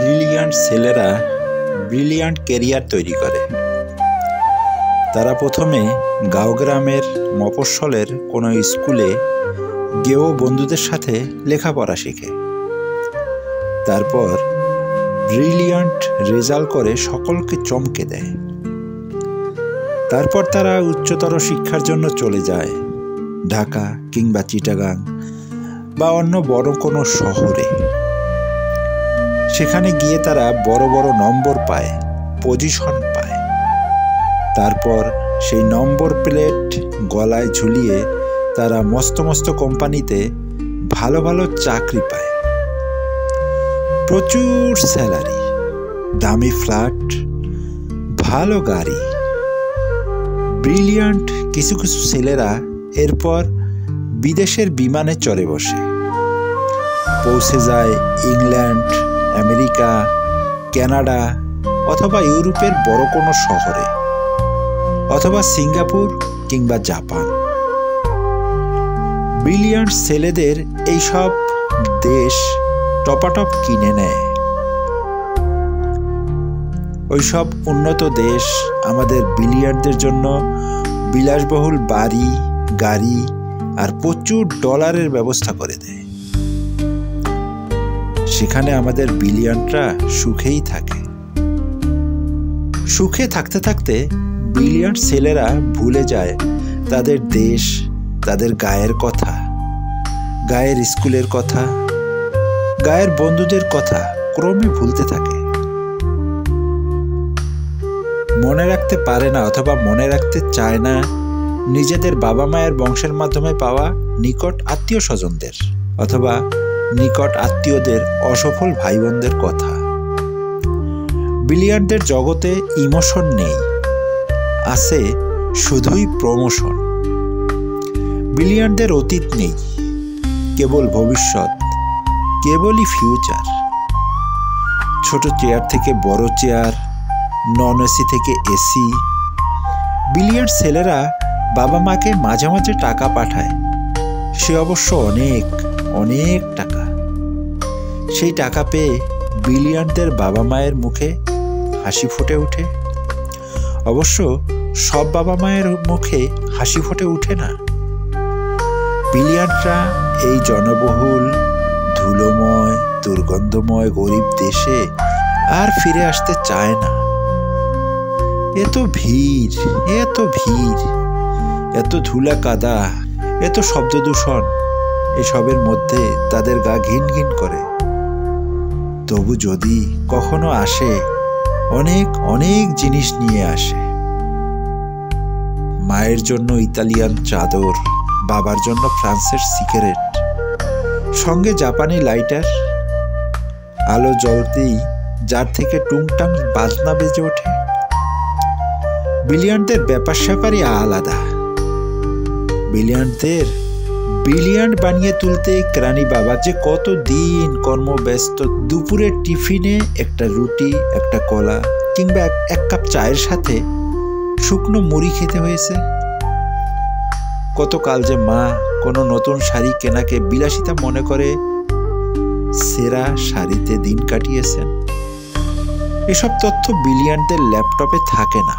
Brilliant ছেলেরা brilliant career তৈরি করে। তারা প্রথমে গাঁও গ্রামের মফস্বলের কোনো স্কুলে গেও বন্ধুদের সাথে লেখাপড়া শেখে। তারপর ব্রিলিয়ান্ট রেজাল্ট করে সকলকে চমকে দেয়। তারপর তারা উচ্চতর শিক্ষার জন্য চলে যায় ঢাকা কিংবা চিটাগাং বা অন্য বড় কোনো শহরে। সেখানে গিয়ে তারা বড় বড় নম্বর পায়, পজিশন পায়। তারপর সেই নম্বর প্লেট গলায় ঝুলিয়ে তারা মস্ত মস্ত কোম্পানিতে ভালো ভালো চাকরি পায়, প্রচুর স্যালারি, দামি ফ্ল্যাট, ভালো গাড়ি। ব্রিলিয়ান্ট কিছু কিছু ছেলেরা এরপর বিদেশের বিমানে চড়ে বসে পৌঁছে যায় ইংল্যান্ড, আমেরিকা, কানাডা অথবা ইউরোপের বড় কোনো শহরে, অথবা সিঙ্গাপুর কিংবা জাপান। ব্রিলিয়ান্ট ছেলেদের এইসব দেশ টপাটপ কিনে নেয়। ওইসব উন্নত দেশ আমাদের ব্রিলিয়ান্টদের জন্য বিলাসবহুল বাড়ি, গাড়ি আর প্রচুর ডলারের ব্যবস্থা করে দেয়। সেখানে আমাদের ব্রিলিয়ান্টরা সুখেই থাকে। সুখে থাকতে থাকতে ব্রিলিয়ান্ট ছেলেরা ভুলে যায় তাদের দেশ, তাদের গায়ের কথা, গায়ের স্কুলের কথা, গায়ের বন্ধুদের কথা ক্রমে ভুলতে থাকে। মনে রাখতে পারে না অথবা মনে রাখতে চায় না নিজেদের বাবা মায়ের বংশের মাধ্যমে পাওয়া নিকট আত্মীয় স্বজনদের অথবা নিকট আত্মীয়দের অসফল ভাই বোনদের কথা। ব্রিলিয়ান্টদের জগতে ইমোশন নেই, আছে শুধুই প্রমোশন। ব্রিলিয়ান্টদের অতীত নেই, কেবল ভবিষ্যৎ, কেবলই ফিউচার। ছোট চেয়ার থেকে বড় চেয়ার, নন এসি থেকে এসি। ব্রিলিয়ান্ট ছেলেরা বাবা মাকে মাঝে মাঝে টাকা পাঠায়, সে অবশ্য অনেক অনেক টাকা। সেই টাকা পেয়ে ব্রিলিয়ান্টদের বাবা মায়ের মুখে হাসি ফুটে ওঠে। অবশ্য সব বাবা মায়ের মুখে হাসি ফুটে ওঠে না। ব্রিলিয়ান্টরা এই জনবহুল, ধুলোময়, দুর্গন্ধময় গরিব দেশে আর ফিরে আসতে চায় না। এত ভিড়, এত ভিড়, এত ধুলা কাদা, এত শব্দ দূষণ, এসবের মধ্যে তাদের গা ঘিন ঘিন করে। তবু যদি কখনো আসে, অনেক অনেক জিনিস নিয়ে আসে। মায়ের জন্য ইতালিয়ান চাদর, বাবার জন্য ফ্রান্সের সিগারেট, সঙ্গে জাপানি লাইটার। আলো জ্বলতেই যার থেকে টুংটাং বাজনা বেজে ওঠে। ব্রিলিয়ান্টদের ব্যাপার স্যাপারই আলাদা। ব্রিলিয়ান্টদের ব্রিলিয়ান্ট বানিয়ে তুলতে কেরানি বাবা যে কত দিন কর্মব্যস্ত। দুপুরের টিফিনে একটা রুটি, একটা কলা কিংবা এক কাপ চায়ের সাথে শুকনো মুড়ি খেতে হয়েছে। কতকাল যে মা কোনো নতুন শাড়ি কেনাকে বিলাসিতা মনে করে সেরা শাড়িতে দিন কাটিয়েছেন। এসব তথ্য ব্রিলিয়ান্টদের ল্যাপটপে থাকে না।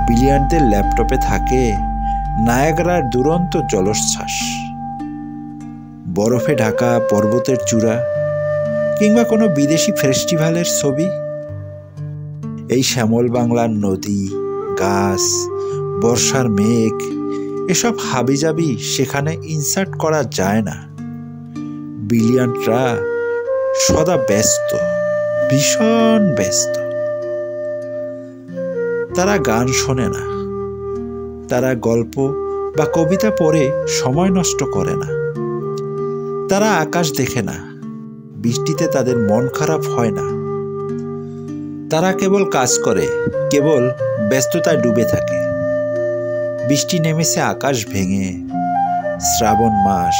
ব্রিলিয়ান্টদের ল্যাপটপে থাকে নায়াগ্রার দুরন্ত জলোচ্ছ্বাস, বরফে ঢাকা পর্বতের চূড়া কিংবা কোনো বিদেশি ফেস্টিভ্যালের ছবি। এই শ্যামল বাংলার নদী, গাছ, বর্ষার মেঘ, এসব হাবিজাবি সেখানে ইনসার্ট করা যায় না। ব্রিলিয়ান্টরা সদা ব্যস্ত, ভীষণ ব্যস্ত। তারা গান শোনে না, তারা গল্প বা কবিতা পড়ে সময় নষ্ট করে না। তারা আকাশ দেখে না, বৃষ্টিতে তাদের মন খারাপ হয় না। তারা কেবল কাজ করে, কেবল ব্যস্ততায় ডুবে থাকে। বৃষ্টি নেমেছে আকাশ ভেঙে, শ্রাবণ মাস,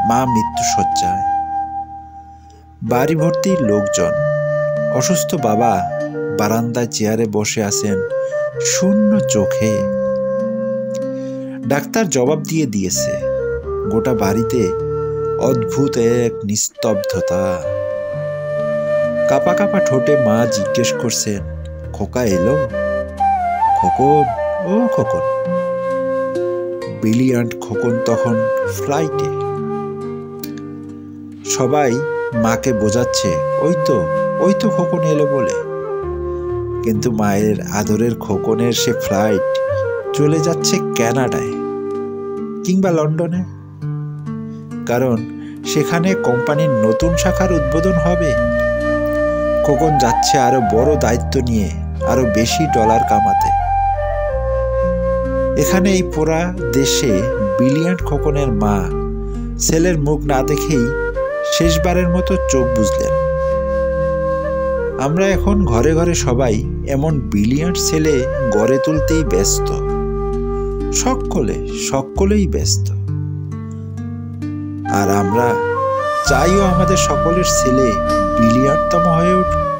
মা মৃত্যুশয্যায়, বাড়ি ভর্তি লোকজন। অসুস্থ বাবা বারান্দায় চেয়ারে বসে আছেন শূন্য চোখে। ডাক্তার জবাব দিয়ে দিয়েছে। গোটা বাড়িতে অদ্ভুত এক নিস্তব্ধতা। কাপা কাপা ঠোঁটে মা জিজ্ঞেস করছেন, খোকা এলো? খোকন, ও খোকন। ব্রিলিয়ান্ট খোকন তখন ফ্লাইটে। সবাই মাকে বোঝাচ্ছে, ওই তো খোকন এলো বলে। কিন্তু মায়ের আদরের খোকনের সে ফ্লাইট চলে যাচ্ছে কানাডায় কিংবা লন্ডনে, কারণ সেখানে কোম্পানির নতুন শাখার উদ্বোধন হবে। খোকন যাচ্ছে আরো বড় দায়িত্ব নিয়ে, আরো বেশি ডলার কামাতে। এখানে এই পোড়া দেশে ব্রিলিয়ান্ট খোকনের মা ছেলের মুখ না দেখেই শেষবারের মতো চোখ বুজলেন। আমরা এখন ঘরে ঘরে সবাই এমন ব্রিলিয়ান্ট ছেলে গড়ে তুলতেই ব্যস্ত, সকলেই ব্যস্ত। আর আমরা চাইও আমাদের সকলের ছেলে ব্রিলিয়ান্টতম হয়ে উঠুক।